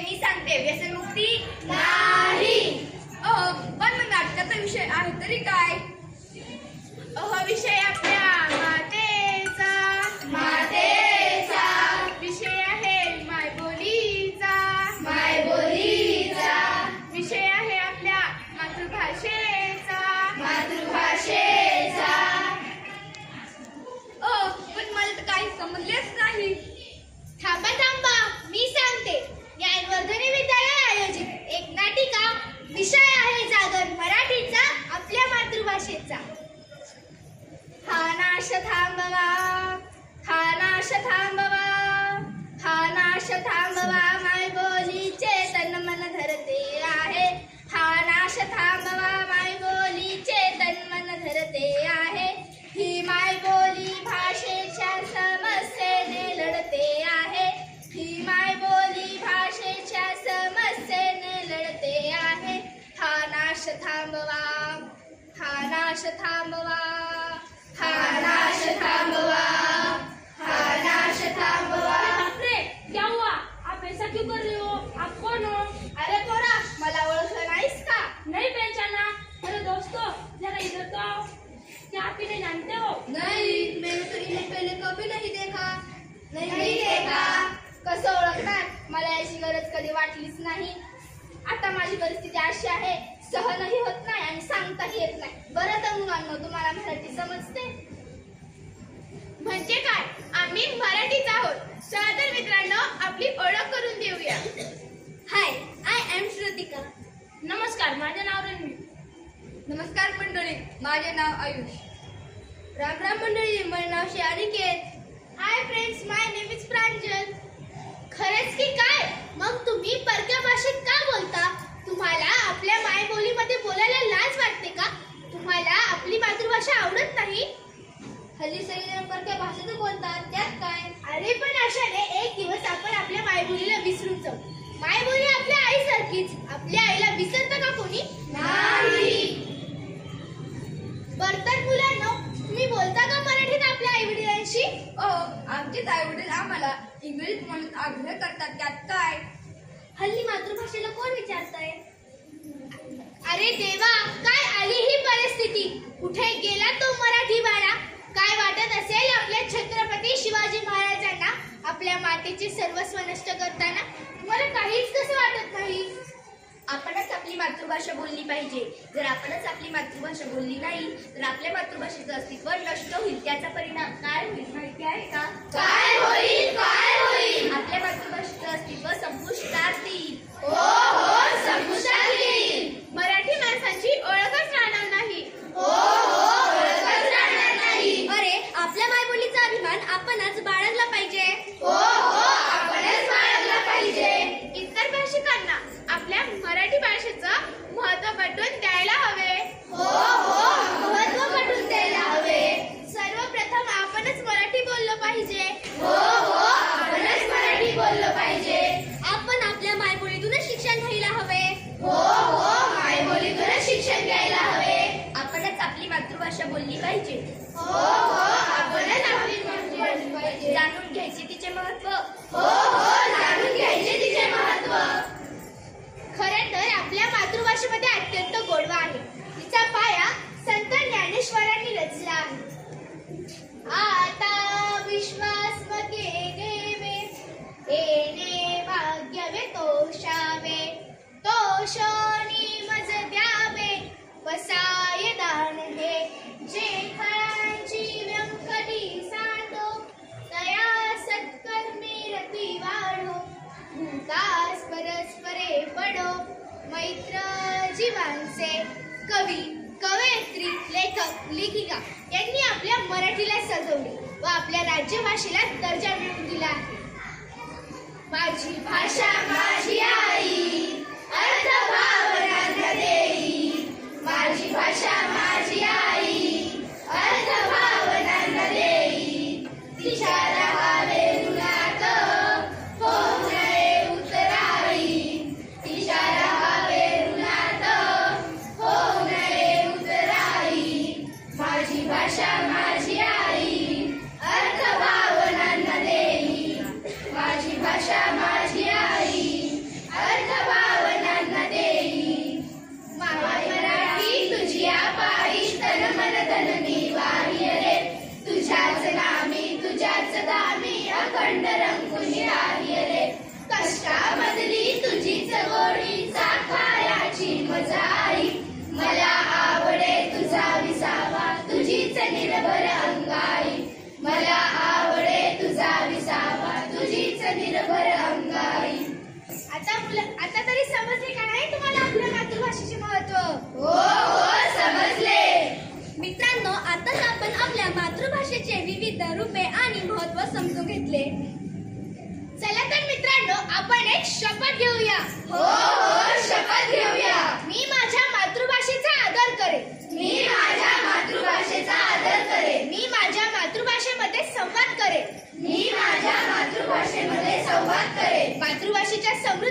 मी सांगते. व्यसनमुक्ती नाही. पण मग नाटकाचा विषय आहे तरी काय? विषय आपल्या मातेचा विषय आहे मायबोलीचा विषय आहे आपल्या मातृभाषेचा पण मला तर काही समजलेच नाही. थांबा मी सांगते. ज्ञानवर्धनी विद्यालय आयोजित एक नाटिका. विषय आहे जागर मराठीचा आपल्या मातृभाषेचा. हा नाश थांबवा मायबोलीचे तन मन धरते आहे. हा नाश थांबवा मायबोलीचे तन मन धरते आहे. ही मायबोली भाषेच्या समस्येने लढते आहे. ही मायबोली भाषेच्या समस्येने लढते आहे. हा नाश थांबवा क्या हुआ? आप ऐसा क्यों कर रहे हो? आप कौन हो? अरे पोरा, मला ओळखलं नाहीस का? नहीं पहचाना? अरे दोस्तों, जरा इधर तो आओ. क्या आप इन्हें जानते हो? नहीं, मैंने तो इन्हें पहले कभी नहीं देखा. कसं ओळखणार? मला याची गरज कधी वाटलीच नाही. आता माझी परिस्थिती अशी आहे, सहनही होत नाही आणि सांगताही येत नाही. बरं तर मुलांनो, तुम्हाला मराठी समजते? म्हणजे काय? आम्ही मराठीच आहोत. चला तर मित्रांनो, आपली ओळख करून देऊया. हाय, आय एम श्रुतिका. नमस्कार, माझे नाव रणवीर. नमस्कार मंडळी, माझे नाव आयुष. राम राम मंडळी, माझे नाव Aniket. Hi friends, my name is Pranjal. खरंच की काय? मग तुम्ही परक्या भाषेत का बोलता? तुम्हाला आपल्या मायबोलीमध्ये बोलायला लाज वाटते का? तुम्हाला आपली मातृभाषा आवडत नाही? हल्ली सगळेजण परक्या भाषेतच बोलतात, त्यात काय? अरे पण अशाने एक दिवस आपण आपल्या मायबोलीला विसरून जाऊ. मायबोली आपल्या आईसारखीच. आपल्या आईला विसरतं का कोणी? नाही. बरं तर मुलांनो, तुम्ही बोलता का मराठीत आपल्या आई वडिलांशी? आमचेच आई वडील आम्हाला इंग्लिश म्हणून आग्रह करतात, त्यात काय? हल्ली मातृभाषेला कोण विचारतंय? अरे देवा, काय आली ही परिस्थिती? कुठे गेला तो मराठी बाळा? काय वाटत असेल आपल्या छत्रपती शिवाजी महाराजांना आपल्या मातेचे सर्वस्व नष्ट करताना? मला काहीच कसं वाटत नाही. आपणच आपली मातृभाषा बोलली पाहिजे. जर आपणच आपली मातृभाषा बोलली नाही तर आपल्या मातृभाषेचं अस्तित्व नष्ट होईल. त्याचा परिणाम काय होईल माहिती आहे का? काय होईल? आपल्या मातृभाषेचं अस्तित्व संपुष्टात येईल. संपुष्टात येईल. मराठी माणसांची ओळखच राहणार नाही. अरे, आपल्या मायबोलीचा अभिमान आपणच बाळगला पाहिजे. इतर भाषिकांना आपल्या मराठी भाषेचं महत्त्व पटवून द्यायला हवे. सर्वप्रथम आपणच मराठी बोललो पाहिजे. आपण आपल्या मायबोलीतूनच शिक्षण घ्यायला हवे. आपणच आपली मातृभाषा बोलली पाहिजे. जाणून घ्यायचे तिचे महत्त्व. खरं तर आपल्या मातृभाषेमध्ये अत्यंत गोडवा आहे. तिचा पाया संत ज्ञानेश्वरांनी रचला आहे. आता विश्वास मगे घेवे, येणे भाग्यवे तोषावे, तोषोनी मज द्यावे, वसाय दान हे, जे फळांची व्यंकटी सांडो, तया सत्कर्मी रती वाढो, भूतास परस्परे पडो, मैत्र जीवांचे. कवी, कवयित्री, लेखक, लेखिका यांनी आपल्या मराठीला सजवले व आपल्या राज्यभाषेला दर्जा मिळवून दिला आहे. माझी भाषा माझी आई, अर्थ भावना देई. माझी भाषा माझी आई, अर्थ भावना देई. तिच्या रहावे ऋणात, होऊ नये उतराई. तिच्या रहावे ऋणात, होऊ नये उतराई. माझी भाषा माझी आई, अर्थ भावना देई. माझी भाषा माझी आई, विविध रूपे आणि महत्त्व समजून घेतले. चला तर मित्रांनो, आपण एक शपथ घेऊया. हो शपथ घेऊया. मी माझ्या मातृभाषेचा आदर करेन. मी माझ्या मातृभाषेचा आदर करेन. मी माझ्या मातृभाषेमध्ये संवाद करेन. मी माझ्या मातृभाषेमध्ये संवाद करेन. मातृभाषेच्या समृद्ध